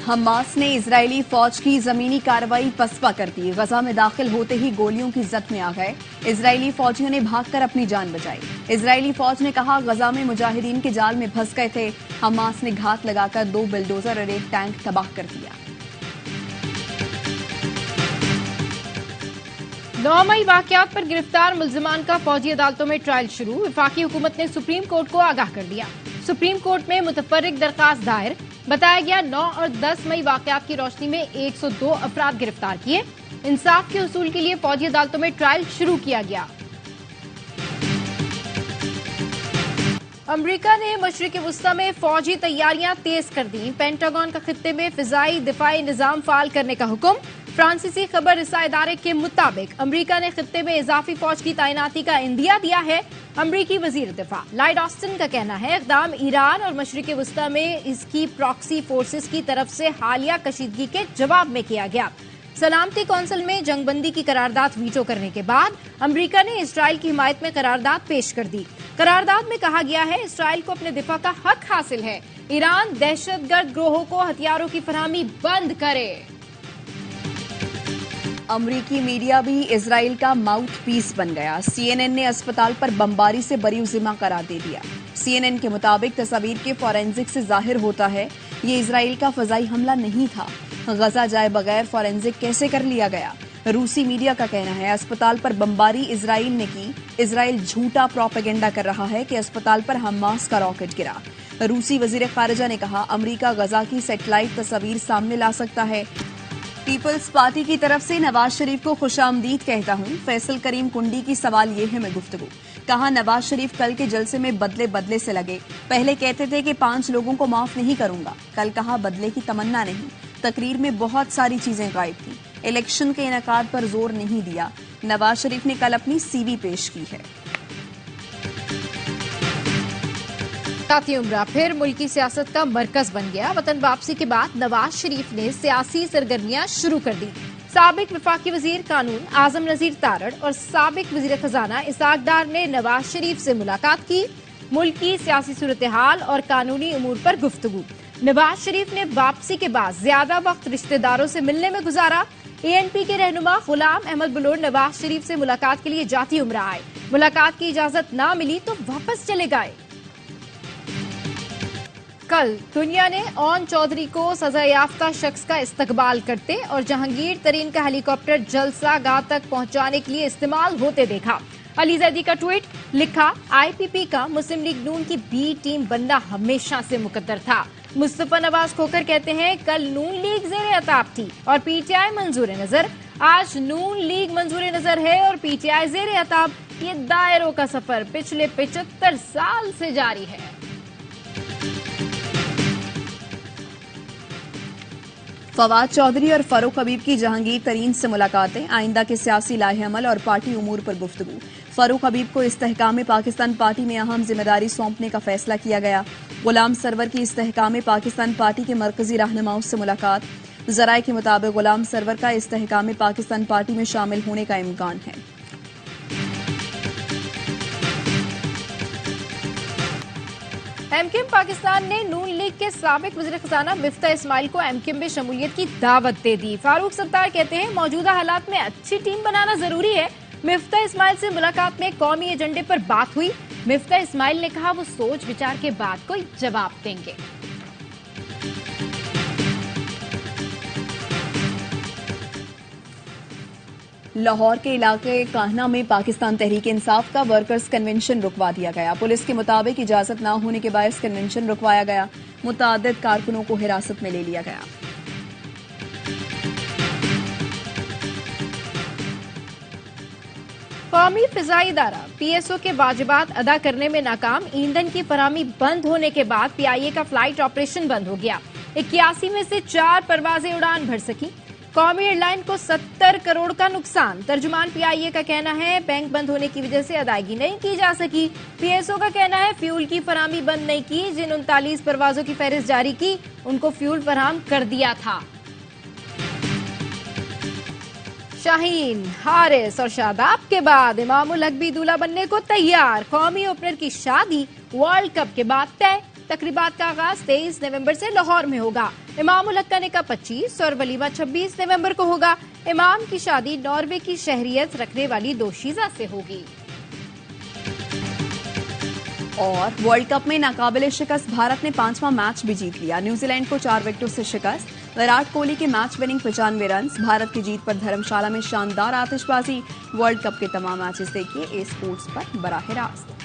Hamas ने Israeli फौज की जमीनी कार्रवाई पसपा कर दी। गजा में दाखिल होते ही गोलियों की जद में आ गए। इजरायली फौजियों ने भागकर अपनी जान बचाई। इजरायली फौज ने कहा, गजा में मुजाहिदीन के जाल में फंस गए थे। हमास ने घात लगाकर 2 बुलडोजर और 1 टैंक तबाह कर दिया। 9 मई वाकयात पर गिरफ्तार मुल्जिमान का फौजी अदालतों में ट्रायल शुरू। वफाकी हुकूमत ने सुप्रीम कोर्ट को आगाह कर दिया। सुप्रीम कोर्ट में मुतफर्रिक दरखास्त दायर। बताया गया 9 और 10 मई वाकयात की रोशनी में 102 अफराद गिरफ्तार किए। इंसाफ के उसूल के लिए फौजी अदालतों में ट्रायल शुरू किया गया। अमरीका ने मशरिक वुस्ता में फौजी तैयारियां तेज कर दी। पेंटागन का खित्ते में फिजाई दिफाई निजाम फाल करने का हुक्म। फ्रांसीसी खबर रिसा इदारे के मुताबिक अमरीका ने खित्ते में इजाफी फौज की तैनाती का इंदिया दिया है। अमरीकी वजीर दिफा लॉयड ऑस्टिन का कहना है, इक़दाम ईरान और मशरिक वुस्ता में इसकी प्रॉक्सी फोर्सेस की तरफ से हालिया कशीदगी के जवाब में किया गया। सलामती कौंसिल में जंगबंदी की करारदाद वीटो करने के बाद अमरीका ने इसराइल की हिमायत में करारदाद पेश कर दी। करारदाद में कहा गया है, इसराइल को अपने दिफा का हक हासिल है। ईरान दहशतगर्द ग्रोहों को हथियारों की फराहमी बंद करे। अमरीकी मीडिया भी इजराइल का माउथ पीस बन गया। CNN ने अस्पताल पर बमबारी से बरी जिम्मा करार दे दिया। CNN के मुताबिक तस्वीर के फॉरेंसिक से जाहिर होता है ये इजराइल का फजाई हमला नहीं था। गजा जाए बगैर फॉरेंसिक कैसे कर लिया गया? रूसी मीडिया का कहना है, अस्पताल पर बमबारी इजराइल ने की। इजराइल झूठा प्रोपेगेंडा कर रहा है कि अस्पताल पर हमास का रॉकेट गिरा। रूसी वजीर खारिजा ने कहा, अमरीका गजा की सैटेलाइट तस्वीर सामने ला सकता है। पीपल्स पार्टी की तरफ से नवाज शरीफ को खुशामदीद कहता हूं। फैसल करीम कुंडी की सवाल ये है मैं गुफ्तगू। कहा, नवाज शरीफ कल के जलसे में बदले से लगे। पहले कहते थे कि 5 लोगों को माफ नहीं करूंगा। कल कहा बदले की तमन्ना नहीं। तकरीर में बहुत सारी चीजें गायब थी। इलेक्शन के इनेकाद पर जोर नहीं दिया। नवाज शरीफ ने कल अपनी CV पेश की है। जाती उम्रा फिर मुल्की सियासत का मरकज बन गया। वतन वापसी के बाद नवाज शरीफ ने सियासी सरगर्मियां शुरू कर दी। साबिक वफाकी वजीर कानून आजम नजीर तारड़ और साबिक वजीर खजाना इसाक डार ने नवाज शरीफ से मुलाकात की। मुल्की सियासी सूरत हाल और कानूनी उमूर पर गुफ्तगू। नवाज शरीफ ने वापसी के बाद ज्यादा वक्त रिश्तेदारों से मिलने में गुजारा। ANP के रहनुमा गुलाम अहमद बलोच नवाज शरीफ से मुलाकात के लिए जाती उम्रा आए। मुलाकात की इजाजत न मिली तो वापस चले गए। कल दुनिया ने ओन चौधरी को सजा याफ्ता शख्स का इस्तकबाल करते और जहांगीर तरीन का हेलीकॉप्टर जलसा गाह तक पहुंचाने के लिए इस्तेमाल होते देखा। अली जैदी का ट्वीट लिखा, IPP का मुस्लिम लीग नून की B टीम बनना हमेशा से मुकद्दर था। मुस्तफा नवाज खोकर कहते हैं, कल नून लीग ज़ेरे अताब थी और PTI मंजूर नजर। आज नून लीग मंजूर नजर है और PTI ज़ेरे अताब। ये दायरों का सफर पिछले 75 साल से जारी है। फवाद चौधरी और फरूख हबीब की जहांगीर तरीन से मुलाकातें। आइंदा के सियासी लाहे-अमल और पार्टी उमूर पर गुफ्तगू। फरूख हबीब को इस्तेहकाम पाकिस्तान पार्टी में अहम जिम्मेदारी सौंपने का फैसला किया गया। गुलाम सरवर की इस्तेहकाम पाकिस्तान पार्टी के मरकजी रहनुमाओं से मुलाकात। जराये के मुताबिक गुलाम सरवर का इस्तेहकाम पाकिस्तान पार्टी में शामिल होने का इम्कान है। एमकेएम पाकिस्तान ने नून लीग के साबिक वज़ीर खजाना मिफ्ता इस्माइल को एमकेएम में शमूलियत की दावत दे दी। फारूक सत्तार कहते हैं, मौजूदा हालात में अच्छी टीम बनाना जरूरी है। मिफ्ता इस्माइल से मुलाकात में कौमी एजेंडे पर बात हुई। मिफ्ता इस्माइल ने कहा, वो सोच विचार के बाद कोई जवाब देंगे। लाहौर के इलाके कान्हा में पाकिस्तान तहरीक इंसाफ का वर्कर्स कन्वेंशन रुकवा दिया गया। पुलिस के मुताबिक इजाजत न होने के बायस कन्वेंशन रुकवाया गया। मुतअद्दिद कारकुनों को हिरासत में ले लिया गया। कौमी फिजाई इदारा PSO के वाजिबात अदा करने में नाकाम। ईंधन की फराहमी बंद होने के बाद PIA का फ्लाइट ऑपरेशन बंद हो गया। 81 में से 4 परवाजें उड़ान भर सकी। कौमी एयरलाइन को 70 करोड़ का नुकसान। तर्जुमान PIA का कहना है, बैंक बंद होने की वजह से अदायगी नहीं की जा सकी। PSO का कहना है, फ्यूल की फराहमी बंद नहीं की। जिन 39 परवाजों की फहरिस्त जारी की उनको फ्यूल फराहम कर दिया था। शाहीन, हारिस और शादाब के बाद इमामुल हक भी दूल्हा बनने को तैयार। कौमी ओपनर की शादी वर्ल्ड कप के बाद तय। तकरीबात का आगाज 23 नवंबर से लाहौर में होगा। इमाम उल हक का निकाह 25 और वलीमा 26 नवंबर को होगा। इमाम की शादी नॉर्वे की शहरियत रखने वाली दोशीजा से होगी। और वर्ल्ड कप में नाकाबिले शिकस्त भारत ने 5वां मैच भी जीत लिया। न्यूजीलैंड को 4 विकेटों से शिकस्त। विराट कोहली के मैच विनिंग 95 रन। भारत की जीत पर धर्मशाला में शानदार आतिशबाजी। वर्ल्ड कप के तमाम मैचेस देखिए ए स्पोर्ट्स पर बराह रास्त।